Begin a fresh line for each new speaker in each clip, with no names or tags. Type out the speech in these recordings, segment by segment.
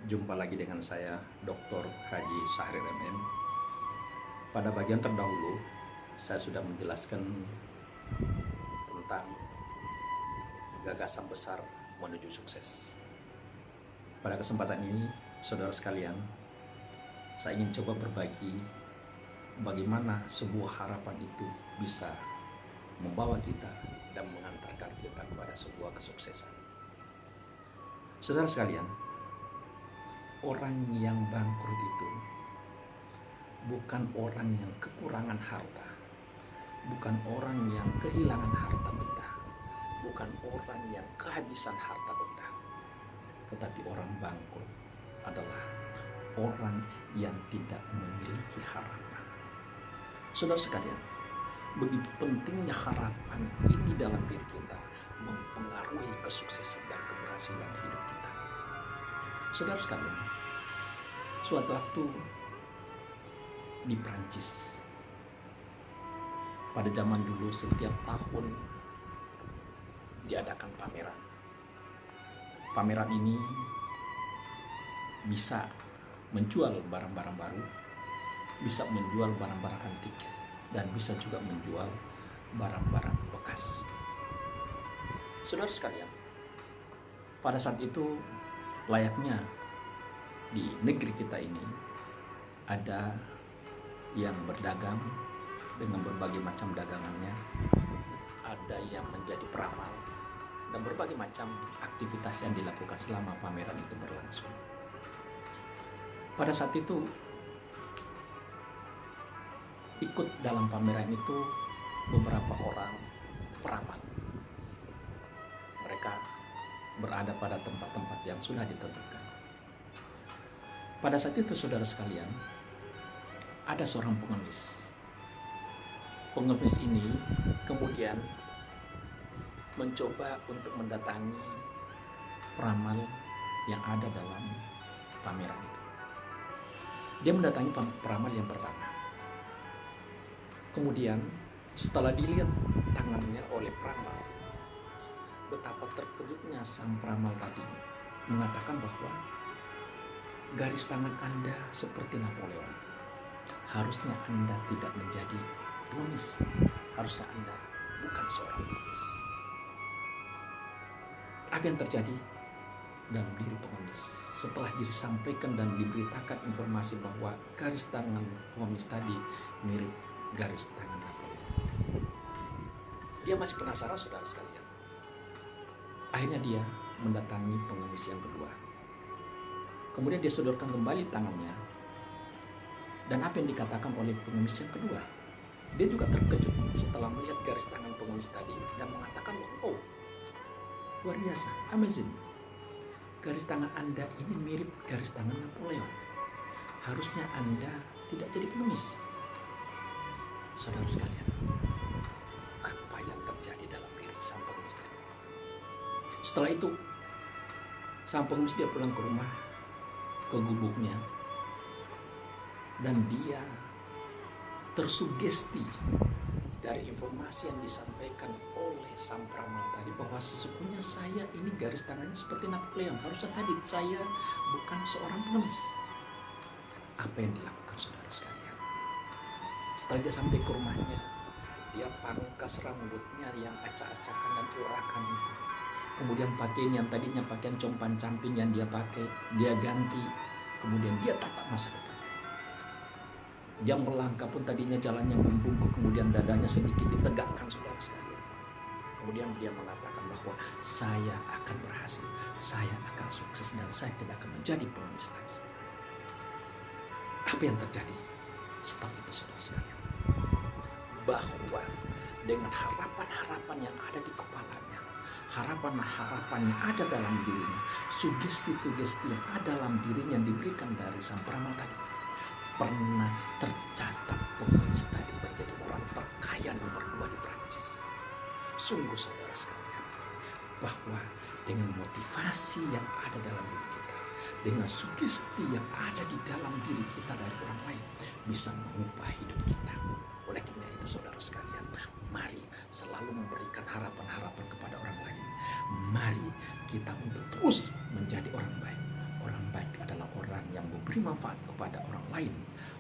Jumpa lagi dengan saya, Dr. Haji Sahrir MM. Pada bagian terdahulu, saya sudah menjelaskan tentang gagasan besar menuju sukses. Pada kesempatan ini, saudara sekalian, saya ingin coba berbagi bagaimana sebuah harapan itu bisa membawa kita dan mengantarkan kita kepada sebuah kesuksesan. Saudara sekalian, orang yang bangkrut itu bukan orang yang kekurangan harta, bukan orang yang kehilangan harta benda, bukan orang yang kehabisan harta benda, tetapi orang bangkrut adalah orang yang tidak memiliki harapan. Saudara sekalian, begitu pentingnya harapan ini dalam diri kita mempengaruhi kesuksesan dan keberhasilan hidup kita. Saudara sekalian, suatu waktu di Prancis, pada zaman dulu setiap tahun diadakan pameran. Pameran ini bisa menjual barang-barang baru, bisa menjual barang-barang antik, dan bisa juga menjual barang-barang bekas. Saudara sekalian, pada saat itu layaknya di negeri kita ini ada yang berdagang dengan berbagai macam dagangannya, ada yang menjadi peramal, dan berbagai macam aktivitas yang dilakukan selama pameran itu berlangsung. Pada saat itu ikut dalam pameran itu beberapa orang peramal. Mereka berada pada tempat-tempat yang sudah ditentukan. Pada saat itu, saudara sekalian, ada seorang pengemis. Pengemis ini kemudian mencoba untuk mendatangi peramal yang ada dalam pameran itu. Dia mendatangi peramal yang pertama. Kemudian setelah dilihat tangannya oleh peramal, betapa terkejutnya sang peramal tadi, mengatakan bahwa garis tangan Anda seperti Napoleon. Harusnya Anda tidak menjadi pengemis. Harusnya Anda bukan seorang pengemis. Apa yang terjadi dalam diri pengemis setelah disampaikan dan diberitakan informasi bahwa garis tangan pengemis tadi mirip garis tangan Napoleon? Dia masih penasaran, saudara sekalian. Akhirnya dia mendatangi pengemis yang kedua. Kemudian dia sodorkan kembali tangannya. Dan apa yang dikatakan oleh pengemis yang kedua? Dia juga terkejut setelah melihat garis tangan pengemis tadi dan mengatakan bahwa, oh, luar biasa, amazing. Garis tangan Anda ini mirip garis tangan Napoleon. Harusnya Anda tidak jadi pengemis. Saudara sekalian, apa yang terjadi dalam diri sang pengemis tadi? Setelah itu, sang pengemis dia pulang ke rumah, ke gubuknya, dan dia tersugesti dari informasi yang disampaikan oleh sang peramal tadi bahwa sesungguhnya saya ini garis tangannya seperti Napoleon. Harusnya tadi saya bukan seorang pengemis. Apa yang dilakukan saudara sekalian? Setelah dia sampai ke rumahnya, dia pangkas rambutnya yang acak-acakan dan urakan itu. Kemudian pakaian yang tadinya pakaian compan-camping yang dia pakai, dia ganti. Kemudian dia tatap masa depan. Dia melangkah pun tadinya jalannya membungkuk, kemudian dadanya sedikit ditegakkan, saudara sekalian. Kemudian dia mengatakan bahwa saya akan berhasil, saya akan sukses, dan saya tidak akan menjadi pengemis lagi. Apa yang terjadi setelah itu, saudara sekalian? Bahwa dengan harapan-harapan yang ada di kepalanya, harapan-harapan yang ada dalam dirinya, sugesti-sugesti yang ada dalam dirinya yang diberikan dari sang peramal tadi, pernah tercatat pengemis tadi menjadi orang terkaya nomor 2 di Prancis. Sungguh saudara sekalian, bahwa dengan motivasi yang ada dalam diri kita, dengan sugesti yang ada di dalam diri kita dari orang lain, bisa mengubah hidup kita. Oleh karena itu saudara sekalian, mari selalu memberikan harapan-harapan kepada orang lain. Mari kita untuk terus menjadi orang baik. Orang baik adalah memberi manfaat kepada orang lain.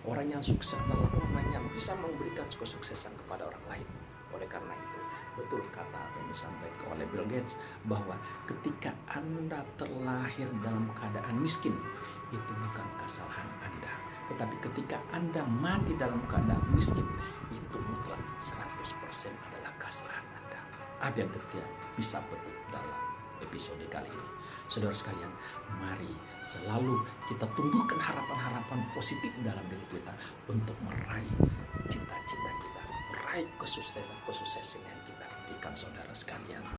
Orang yang sukses adalah orang yang bisa memberikan kesuksesan kepada orang lain. Oleh karena itu, betul kata apa yang disampaikan oleh Bill Gates, bahwa ketika Anda terlahir dalam keadaan miskin, itu bukan kesalahan Anda. Tetapi ketika Anda mati dalam keadaan miskin, itu mutlak 100% adalah kesalahan Anda. Ada yang tidak bisa betul dalam episode kali ini. Saudara sekalian, mari selalu kita tumbuhkan harapan-harapan positif dalam diri kita untuk meraih cita-cita kita, meraih kesuksesan yang kita impikan, saudara sekalian.